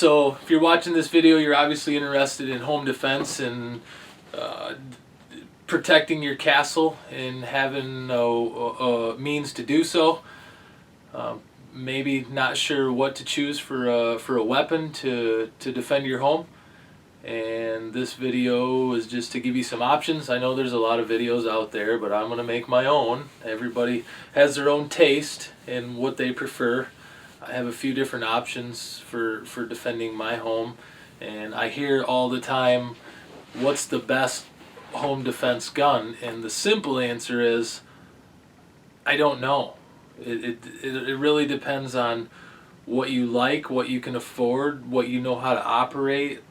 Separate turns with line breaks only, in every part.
So if you're watching this video, you're obviously interested in home defense and protecting your castle and having a means to do so. Maybe not sure what to choose for a weapon to defend your home. And this video is just to give you some options. I know there's a lot of videos out there, but I'm going to make my own. Everybody has their own taste and what they prefer. I have a few different options for defending my home. And I hear all the time, what's the best home defense gun? And the simple answer is, I don't know. It really depends on what you like, what you can afford, what you know how to operate,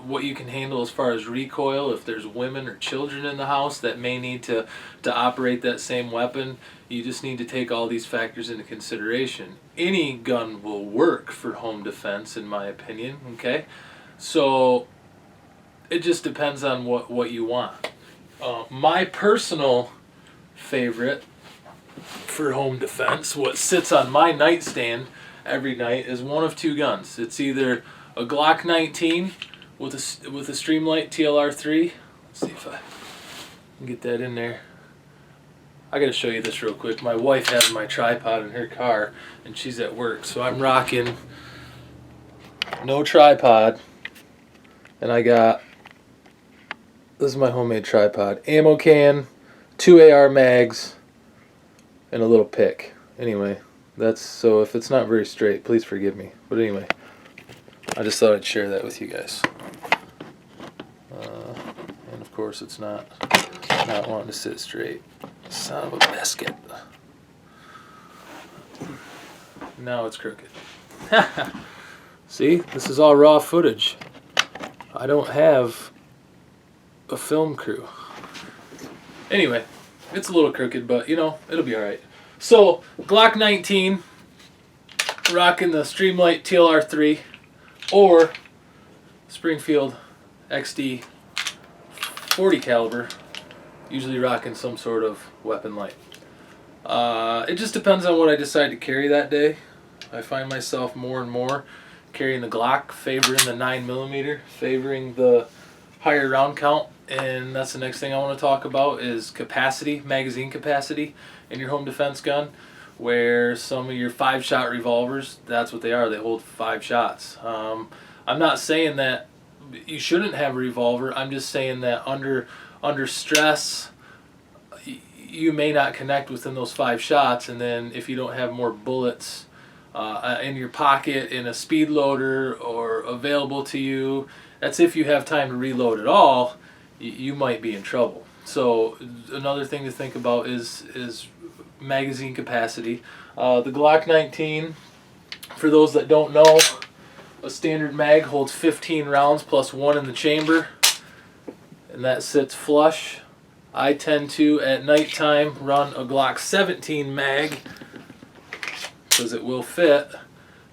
what you can handle as far as recoil. If there's women or children in the house that may need to operate that same weapon, you just need to take all these factors into consideration. Any gun will work for home defense, in my opinion, okay? So it just depends on what you want. My personal favorite for home defense, what sits on my nightstand every night, is one of two guns. It's either a Glock 19 with a Streamlight TLR3. Let's see if I can get that in there. I gotta show you this real quick. My wife has my tripod in her car and she's at work, so I'm rocking no tripod, and I got, this is my homemade tripod, ammo can, 2 AR mags, and a little pick. Anyway, that's, so if it's not very straight, please forgive me. But anyway, I just thought I'd share that with you guys. And of course it's not wanting to sit straight. Son of a biscuit. Now it's crooked. See, this is all raw footage. I don't have a film crew. Anyway, it's a little crooked, but you know, it'll be alright. So, Glock 19, rocking the Streamlight TLR3, or Springfield XD 40 caliber, usually rocking some sort of weapon light. It just depends on what I decide to carry that day. I find myself more and more carrying the Glock, favoring the 9mm, favoring the higher round count. And that's the next thing I want to talk about, is capacity, magazine capacity in your home defense gun, where some of your 5-shot revolvers, that's what they are, they hold 5 shots. I'm not saying that you shouldn't have a revolver. I'm just saying that under stress, you may not connect within those 5 shots, and then if you don't have more bullets in your pocket, in a speed loader, or available to you, that's if you have time to reload at all, you might be in trouble. So another thing to think about is magazine capacity. The Glock 19, for those that don't know, a standard mag holds 15 rounds plus 1 in the chamber, and that sits flush. I tend to, at nighttime, run a Glock 17 mag because it will fit,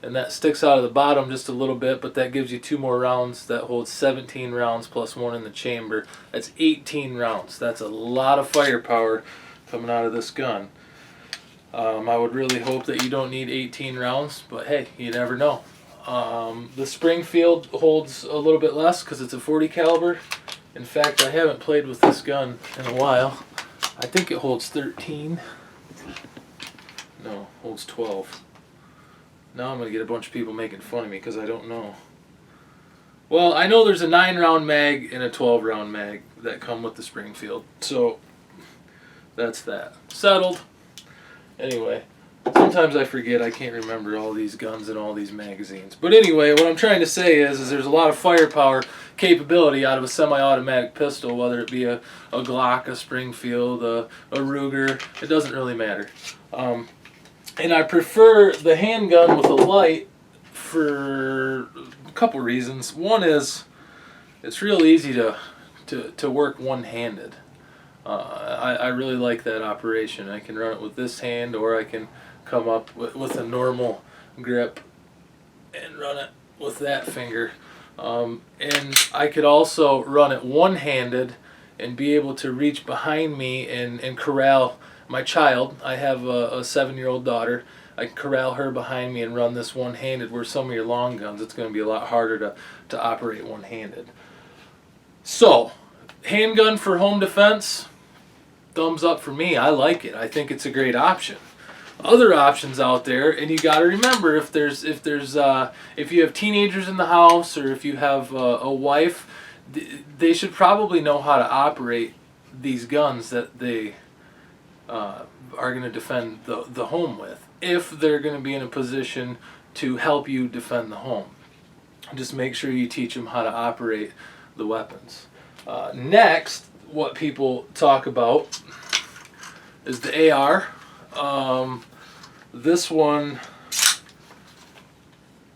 and that sticks out of the bottom just a little bit, but that gives you 2 more rounds. That holds 17 rounds plus 1 in the chamber. That's 18 rounds. That's a lot of firepower coming out of this gun. I would really hope that you don't need 18 rounds, but hey, you never know. The Springfield holds a little bit less because it's a 40 caliber. In fact, I haven't played with this gun in a while. I think it holds 13. No, holds 12. Now I'm going to get a bunch of people making fun of me because I don't know. Well, I know there's a 9-round mag and a 12-round mag that come with the Springfield. So, that's that. Settled. Anyway, sometimes I forget, I can't remember all these guns and all these magazines. But anyway, what I'm trying to say is there's a lot of firepower capability out of a semi-automatic pistol, whether it be a Glock, a Springfield, a Ruger. It doesn't really matter. And I prefer the handgun with a light for a couple reasons. One is it's real easy to work one-handed. I really like that operation. I can run it with this hand, or I can come up with a normal grip and run it with that finger. And I could also run it one-handed and be able to reach behind me and corral my child. I have a 7-year-old daughter. I can corral her behind me and run this one-handed, where some of your long guns, it's going to be a lot harder to operate one-handed. So, handgun for home defense, thumbs up for me. I like it. I think it's a great option. Other options out there, and you got to remember, if you have teenagers in the house, or if you have a wife, they should probably know how to operate these guns that they are going to defend the home with, if they're going to be in a position to help you defend the home. Just make sure you teach them how to operate the weapons. Next, what people talk about is the AR. This one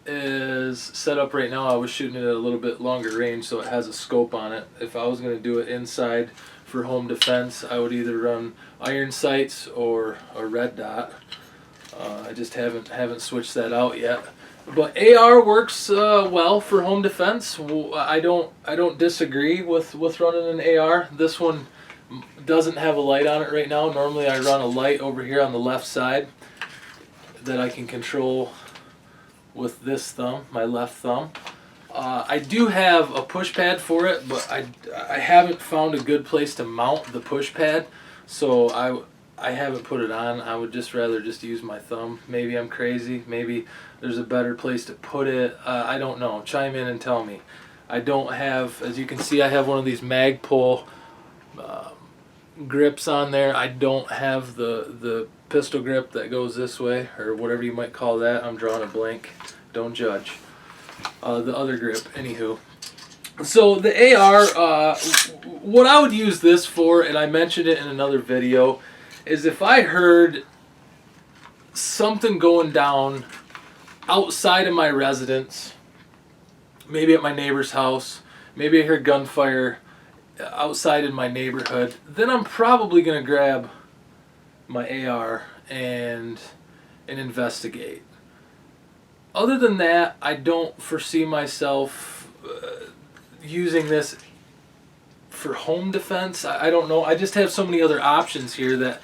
is set up right now. I was shooting it at a little bit longer range, so it has a scope on it. If I was going to do it inside for home defense, I would either run iron sights or a red dot. I just haven't switched that out yet. But AR works well for home defense. I don't disagree with running an AR. This one doesn't have a light on it right now. Normally I run a light over here on the left side that I can control with this thumb, my left thumb. I do have a push pad for it, but I haven't found a good place to mount the push pad, so I haven't put it on. I would just rather just use my thumb. Maybe I'm crazy. Maybe there's a better place to put it. I don't know. Chime in and tell me. I don't have, as you can see, I have one of these Magpul grips on there. I don't have the pistol grip that goes this way, or whatever you might call that. I'm drawing a blank. Don't judge. The other grip, anywho. So the AR, what I would use this for, and I mentioned it in another video, is if I heard something going down outside of my residence, maybe at my neighbor's house, maybe I heard gunfire outside in my neighborhood, then I'm probably going to grab my AR and investigate. Other than that, I don't foresee myself using this for home defense. I don't know. I just have so many other options here that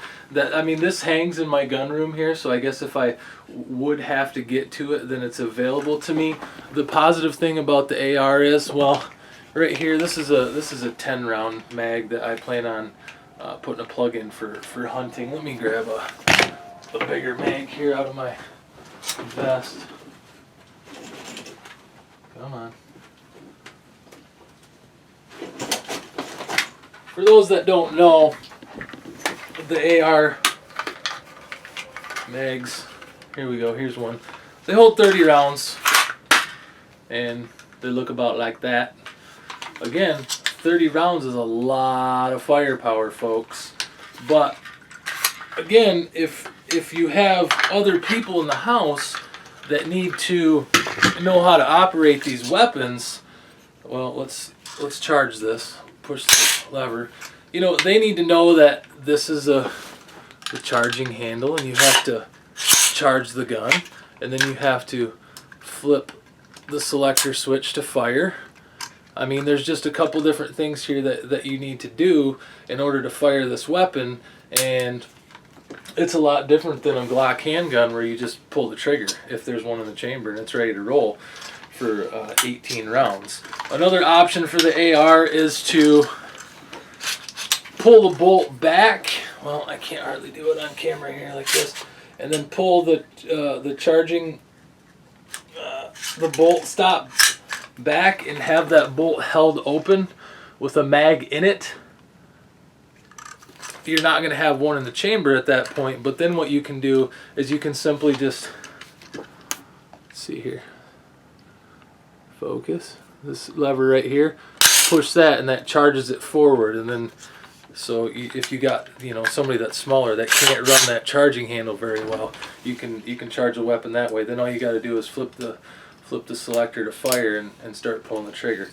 I mean, this hangs in my gun room here, so I guess if I would have to get to it, then it's available to me. The positive thing about the AR is, well, right here, this is a 10 round mag that I plan on putting a plug in for hunting. Let me grab a bigger mag here out of my vest. Come on. For those that don't know, the AR mags, here we go, here's one. They hold 30 rounds, and they look about like that. Again, 30 rounds is a lot of firepower, folks. But again, if you have other people in the house that need to know how to operate these weapons, well, let's charge this. Push the lever. You know, they need to know that this is the charging handle, and you have to charge the gun, and then you have to flip the selector switch to fire. I mean, there's just a couple different things here that you need to do in order to fire this weapon, and it's a lot different than a Glock handgun where you just pull the trigger if there's one in the chamber and it's ready to roll for 18 rounds. Another option for the AR is to pull the bolt back. Well, I can't hardly do it on camera here like this. And then pull the charging, the bolt stop back, and have that bolt held open with a mag in it. You're not going to have one in the chamber at that point, but then what you can do is you can simply just, let's see here, focus, this lever right here, push that, and that charges it forward. And then, so if you got, you know, somebody that's smaller that can't run that charging handle very well, you can charge a weapon that way. Then all you got to do is flip the selector to fire and start pulling the trigger.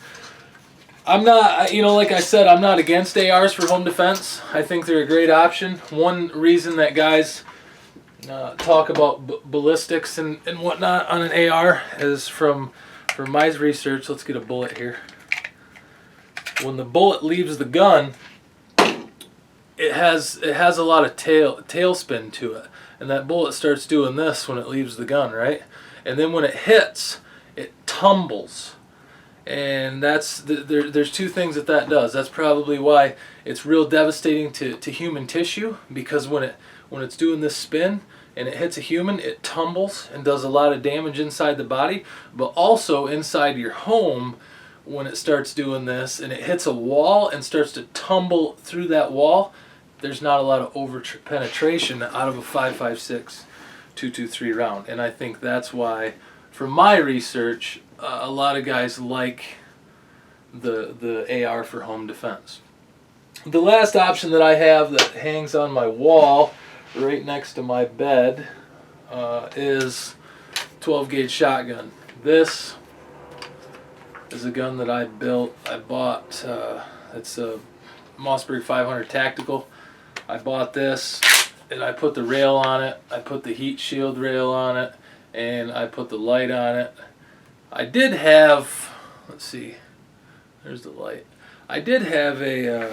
I'm not, you know, like I said, I'm not against ARs for home defense. I think they're a great option. One reason that guys talk about ballistics and whatnot on an AR is from my research. Let's get a bullet here. When the bullet leaves the gun, it has a lot of tail spin to it. and that bullet starts doing this when it leaves the gun, right? And then when it hits, it tumbles. And there's two things that does. That's probably why it's real devastating to human tissue, because when it's doing this spin and it hits a human, it tumbles and does a lot of damage inside the body, but also inside your home. When it starts doing this and it hits a wall and starts to tumble through that wall, there's not a lot of over penetration out of a 5.56 .223 round. And I think that's why, from my research, a lot of guys like the AR for home defense. The last option that I have that hangs on my wall right next to my bed is 12 gauge shotgun. This is a gun that I built. I bought, it's a Mossberg 500 Tactical. I bought this and I put the rail on it. I put the heat shield rail on it, and I put the light on it. I did have, let's see, there's the light. I did have a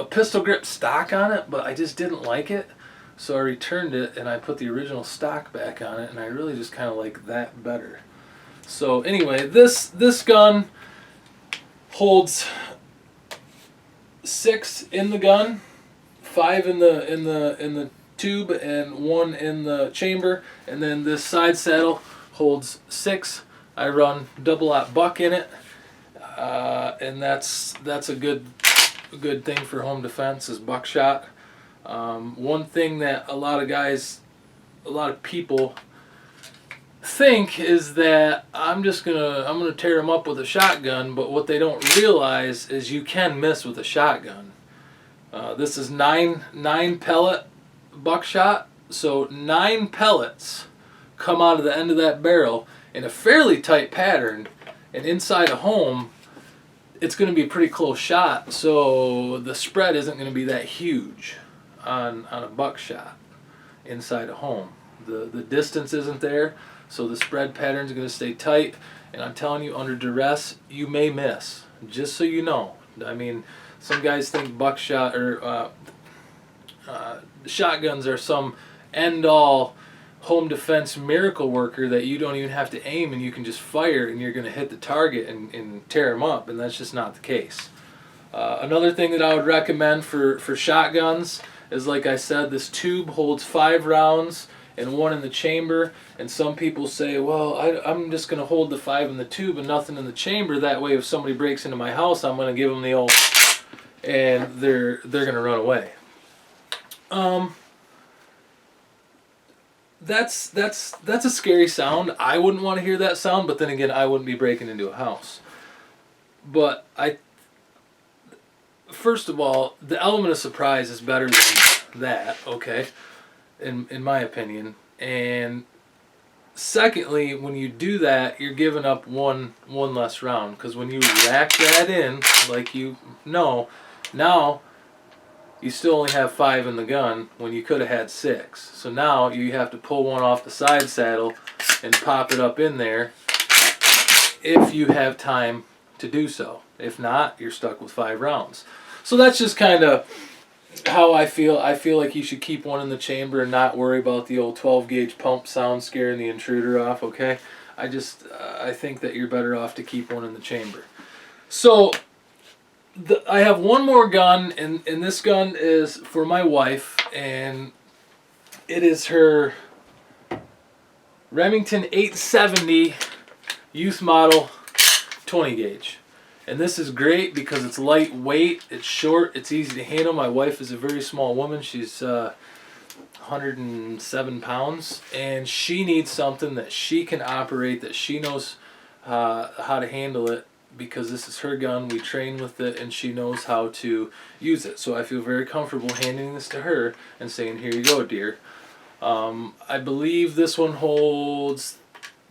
pistol grip stock on it, but I just didn't like it. So I returned it and I put the original stock back on it, and I really just kind of like that better. So anyway, this gun holds 6 in the gun, 5 in the tube, and 1 in the chamber, and then this side saddle holds 6. I run double-aught buck in it, and that's a good thing for home defense is buckshot. One thing that a lot of people think is that I'm gonna tear them up with a shotgun, but what they don't realize is you can miss with a shotgun. This is 9 pellet buckshot, so 9 pellets come out of the end of that barrel in a fairly tight pattern, and inside a home it's going to be a pretty close shot, so the spread isn't going to be that huge on a buckshot inside a home. The distance isn't there, so the spread pattern is going to stay tight, and I'm telling you, under duress, you may miss, just so you know. I mean, some guys think buckshot or shotguns are some end-all home defense miracle worker that you don't even have to aim and you can just fire and you're going to hit the target and tear them up, and that's just not the case. Another thing that I would recommend for shotguns is, like I said, this tube holds 5 rounds and 1 in the chamber, and some people say, well, I'm just going to hold the 5 in the tube and nothing in the chamber, that way if somebody breaks into my house I'm going to give them the old and they're going to run away. That's a scary sound. I wouldn't want to hear that sound, but then again, I wouldn't be breaking into a house. But first of all, the element of surprise is better than that, okay, in my opinion. And secondly, when you do that, you're giving up one less round, because when you rack that in, like you know, now you still only have 5 in the gun when you could have had 6. So now you have to pull one off the side saddle and pop it up in there if you have time to do so. If not, you're stuck with 5 rounds. So that's just kind of how I feel. I feel like you should keep 1 in the chamber and not worry about the old 12 gauge pump sound scaring the intruder off, okay? I think that you're better off to keep 1 in the chamber. So I have one more gun, and this gun is for my wife, and it is her Remington 870 youth model 20 gauge. And this is great because it's lightweight, it's short, it's easy to handle. My wife is a very small woman. She's 107 pounds, and she needs something that she can operate, that she knows how to handle it, because this is her gun. We train with it and she knows how to use it. So I feel very comfortable handing this to her and saying, here you go, dear. I believe this one holds,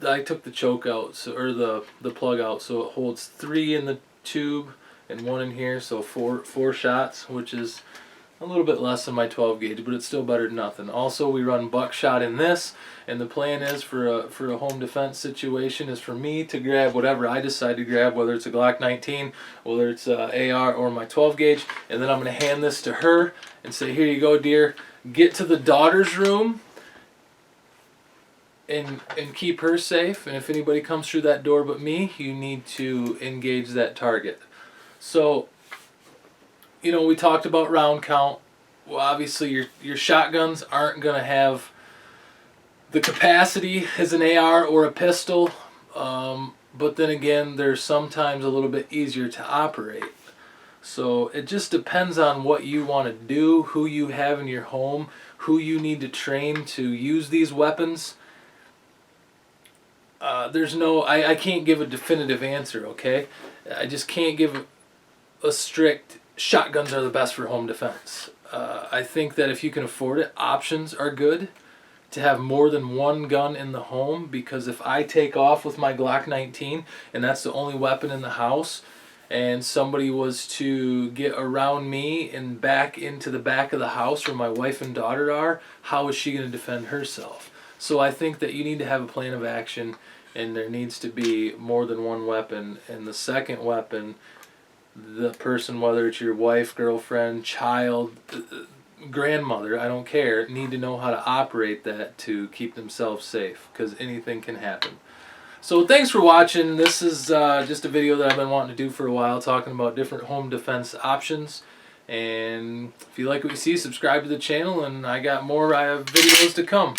I took the choke out, so, or the plug out, so it holds 3 in the tube and 1 in here, so four shots, which is A little bit less than my 12 gauge, but it's still better than nothing. Also, we run buckshot in this, and the plan is for a home defense situation is for me to grab whatever I decide to grab, whether it's a Glock 19, whether it's a AR or my 12 gauge, and then I'm going to hand this to her and say, here you go, dear. Get to the daughter's room and keep her safe, and if anybody comes through that door but me, you need to engage that target. So, you know, we talked about round count. Well, obviously your shotguns aren't going to have the capacity as an AR or a pistol, but then again, they're sometimes a little bit easier to operate. So it just depends on what you want to do, who you have in your home, who you need to train to use these weapons. I can't give a definitive answer, okay? I just can't give a strict shotguns are the best for home defense. I think that if you can afford it, options are good to have more than one gun in the home, because if I take off with my Glock 19 and that's the only weapon in the house, and somebody was to get around me and back into the back of the house where my wife and daughter are, how is she going to defend herself? So I think that you need to have a plan of action, and there needs to be more than one weapon. And the second weapon, the person, whether it's your wife, girlfriend, child, grandmother, I don't care, need to know how to operate that to keep themselves safe, because anything can happen. So thanks for watching. This is just a video that I've been wanting to do for a while, talking about different home defense options. And if you like what you see, subscribe to the channel, and I got more videos to come.